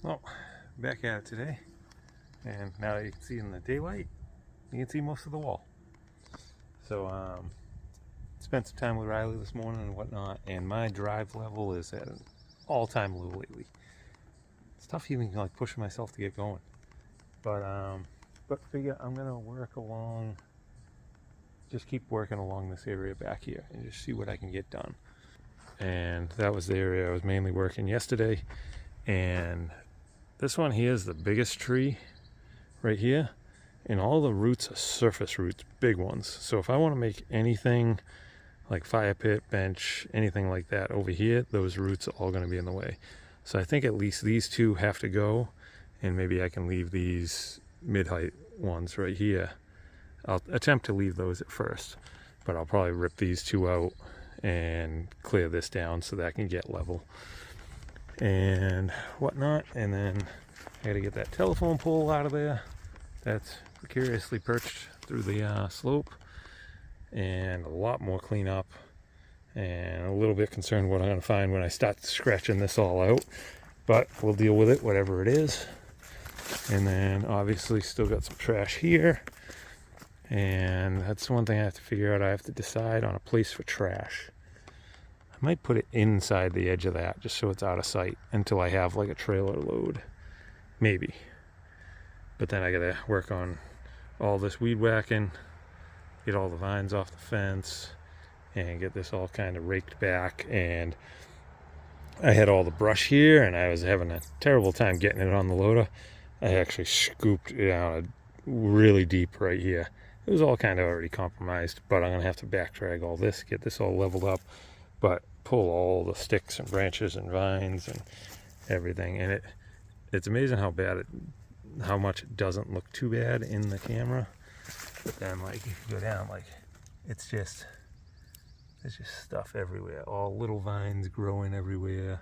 Well, back at it today, and now that you can see in the daylight, you can see most of the wall. So, spent some time with Riley this morning and whatnot, and my drive level is at an all-time low lately. It's tough even like pushing myself to get going, but figure I'm gonna work along, just keep working along this area back here and just see what I can get done. And that was the area I was mainly working yesterday, and this one here is the biggest tree right here, and all the roots are surface roots, big ones. So if I want to make anything like fire pit, bench, anything like that over here, those roots are all going to be in the way. So I think at least these two have to go, and maybe I can leave these mid-height ones right here. I'll attempt to leave those at first, but I'll probably rip these two out and clear this down so that I can get level and whatnot. And then I got to get that telephone pole out of there that's precariously perched through the slope, and a lot more cleanup, and a little bit concerned what I'm going to find when I start scratching this all out, but we'll deal with it, whatever it is. And then obviously still got some trash here, and that's one thing I have to figure out. I have to decide on a place for trash. I might put it inside the edge of that just so it's out of sight until I have like a trailer load, maybe. But then I gotta work on all this weed whacking, get all the vines off the fence, and get this all kind of raked back. And I had all the brush here, and I was having a terrible time getting it on the loader. I actually scooped it out really deep right here. It was all kind of already compromised, but I'm gonna have to back drag all this, get this all leveled up, but pull all the sticks and branches and vines and everything. And it's amazing how much it doesn't look too bad in the camera, but then like if you go down, like it's just stuff everywhere, all little vines growing everywhere,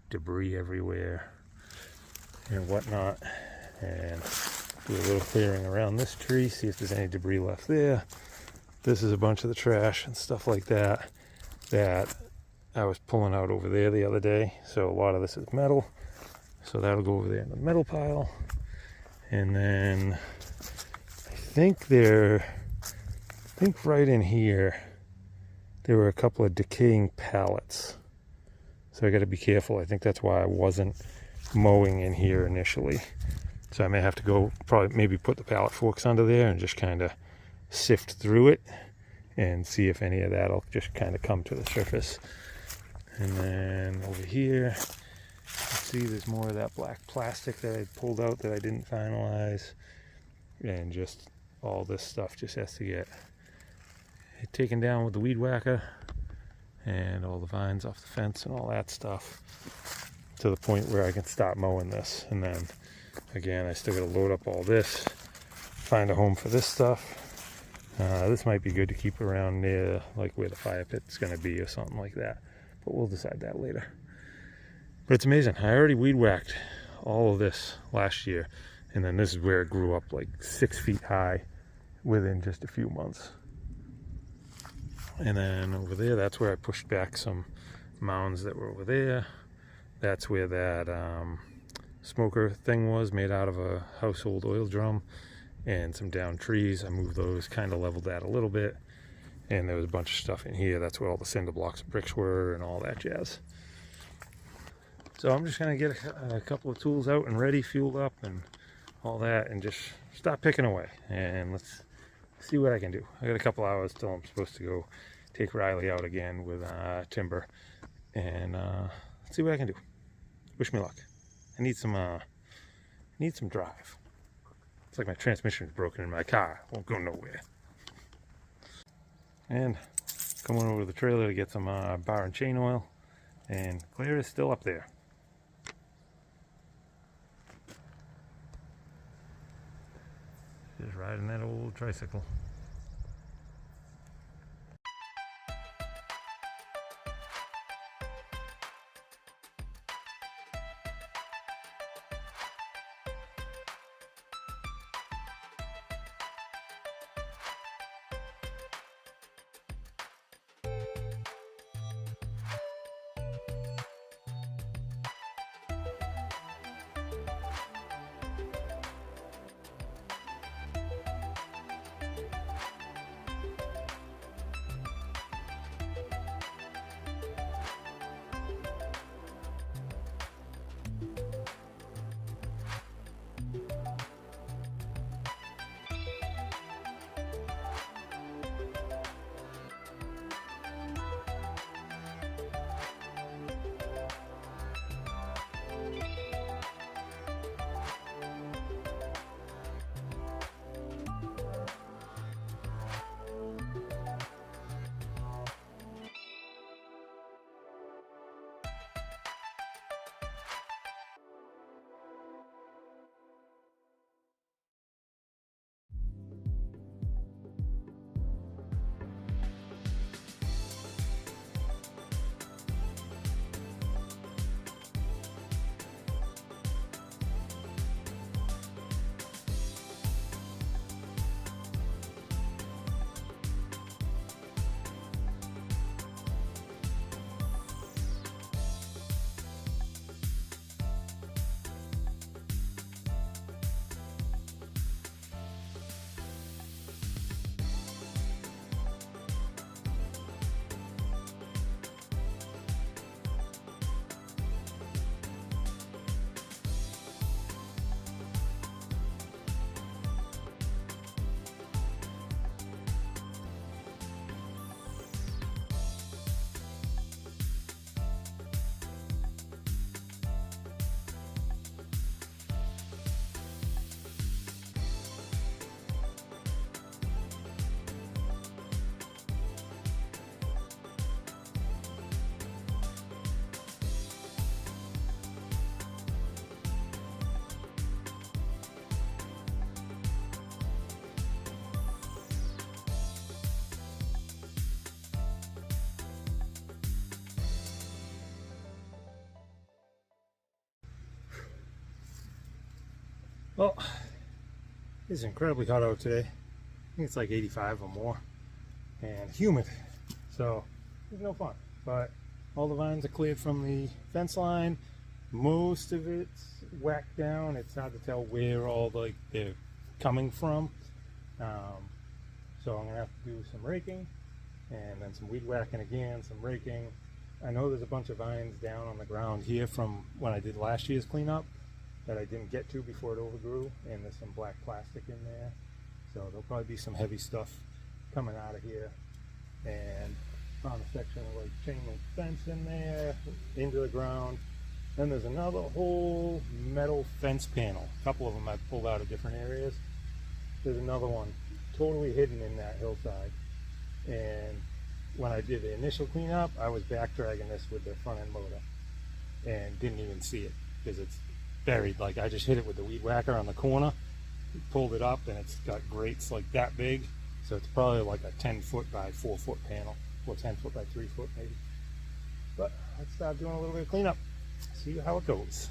debris everywhere and whatnot. And do a little clearing around this tree, see if there's any debris left there. This is a bunch of the trash and stuff like that I was pulling out over there the other day. So a lot of this is metal, so that'll go over there in the metal pile. And then I think right in here there were a couple of decaying pallets, so I got to be careful. I think that's why I wasn't mowing in here initially. So I may have to go, probably maybe put the pallet forks under there and just kind of sift through it and see if any of that'll just kind of come to the surface. And then over here, see there's more of that black plastic that I pulled out that I didn't finalize, and just all this stuff just has to get taken down with the weed whacker, and all the vines off the fence and all that stuff, to the point where I can stop mowing this. And then again, I still got to load up all this, find a home for this stuff. This might be good to keep around near like where the fire pit's going to be or something like that, but we'll decide that later. But it's amazing, I already weed whacked all of this last year, and then this is where it grew up like 6 feet high within just a few months. And then over there, that's where I pushed back some mounds that were over there. That's where that smoker thing was, made out of a household oil drum, and some down trees. I moved those, kind of leveled that a little bit, and there was a bunch of stuff in here. That's where all the cinder blocks and bricks were and all that jazz. So I'm just gonna get a couple of tools out and ready, fueled up and all that, and just stop picking away, and let's see what I can do. I got a couple hours till I'm supposed to go take Riley out again with timber, and let's see what I can do. Wish me luck. I need some drive. It's like my transmission is broken in my car. Won't go nowhere. And coming over to the trailer to get some bar and chain oil, and Claire is still up there. Just riding that old tricycle. Well, it's incredibly hot out today. I think it's like 85 or more, and humid, so it's no fun. But all the vines are cleared from the fence line. Most of it's whacked down. It's hard to tell where all they're coming from. So I'm gonna have to do some raking, and then some weed whacking again, some raking. I know there's a bunch of vines down on the ground here from when I did last year's cleanup that I didn't get to before it overgrew, and there's some black plastic in there. So there'll probably be some heavy stuff coming out of here. And found a section of like chain link fence in there, into the ground. Then there's another whole metal fence panel. A couple of them I pulled out of different areas. There's another one totally hidden in that hillside. And when I did the initial cleanup, I was back dragging this with the front end loader and didn't even see it because it's buried. Like, I just hit it with the weed whacker on the corner, pulled it up, and it's got grates like that big. So it's probably like a 10-foot by 4-foot panel, or 10-foot by 3-foot maybe. But let's start doing a little bit of cleanup, see how it goes.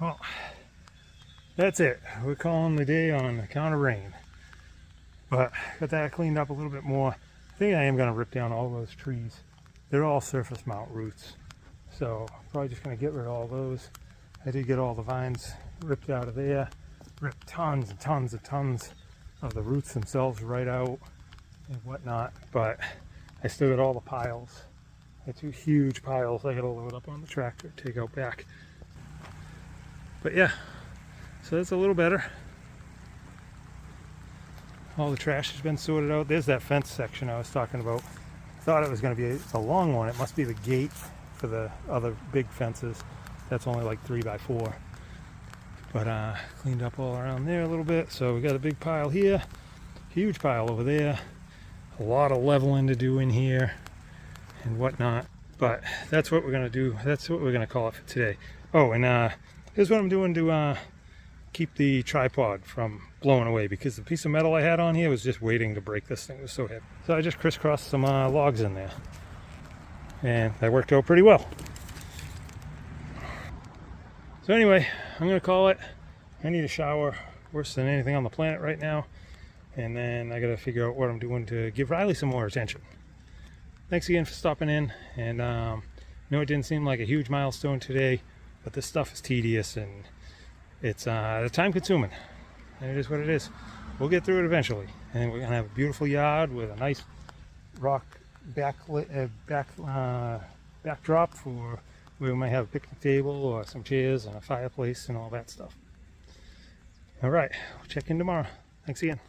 Well, that's it. We're calling the day on account of rain. But got that cleaned up a little bit more. I think I am going to rip down all those trees. They're all surface mount roots. So probably just going to get rid of all those. I did get all the vines ripped out of there. Ripped tons and tons and tons of the roots themselves right out and whatnot. But I still got all the piles. I got 2 huge piles I got to load up on the tractor, take out back. But yeah, so that's a little better. All the trash has been sorted out. There's that fence section I was talking about. I thought it was going to be a long one. It must be the gate for the other big fences. That's only like 3 by 4. But cleaned up all around there a little bit. So we got a big pile here, huge pile over there, a lot of leveling to do in here and whatnot, but that's what we're gonna do. That's what we're gonna call it for today. Oh, and here's what I'm doing to keep the tripod from blowing away, because the piece of metal I had on here was just waiting to break. This thing was so heavy. So I just crisscrossed some logs in there, and that worked out pretty well. So anyway, I'm gonna call it. I need a shower, worse than anything on the planet right now, and then I gotta figure out what I'm doing to give Riley some more attention. Thanks again for stopping in, and no, it didn't seem like a huge milestone today, but this stuff is tedious and it's time consuming, and it is what it is. We'll get through it eventually, and we're gonna have a beautiful yard with a nice rock backdrop for where we might have a picnic table or some chairs and a fireplace and all that stuff. All right, we'll check in tomorrow. Thanks again.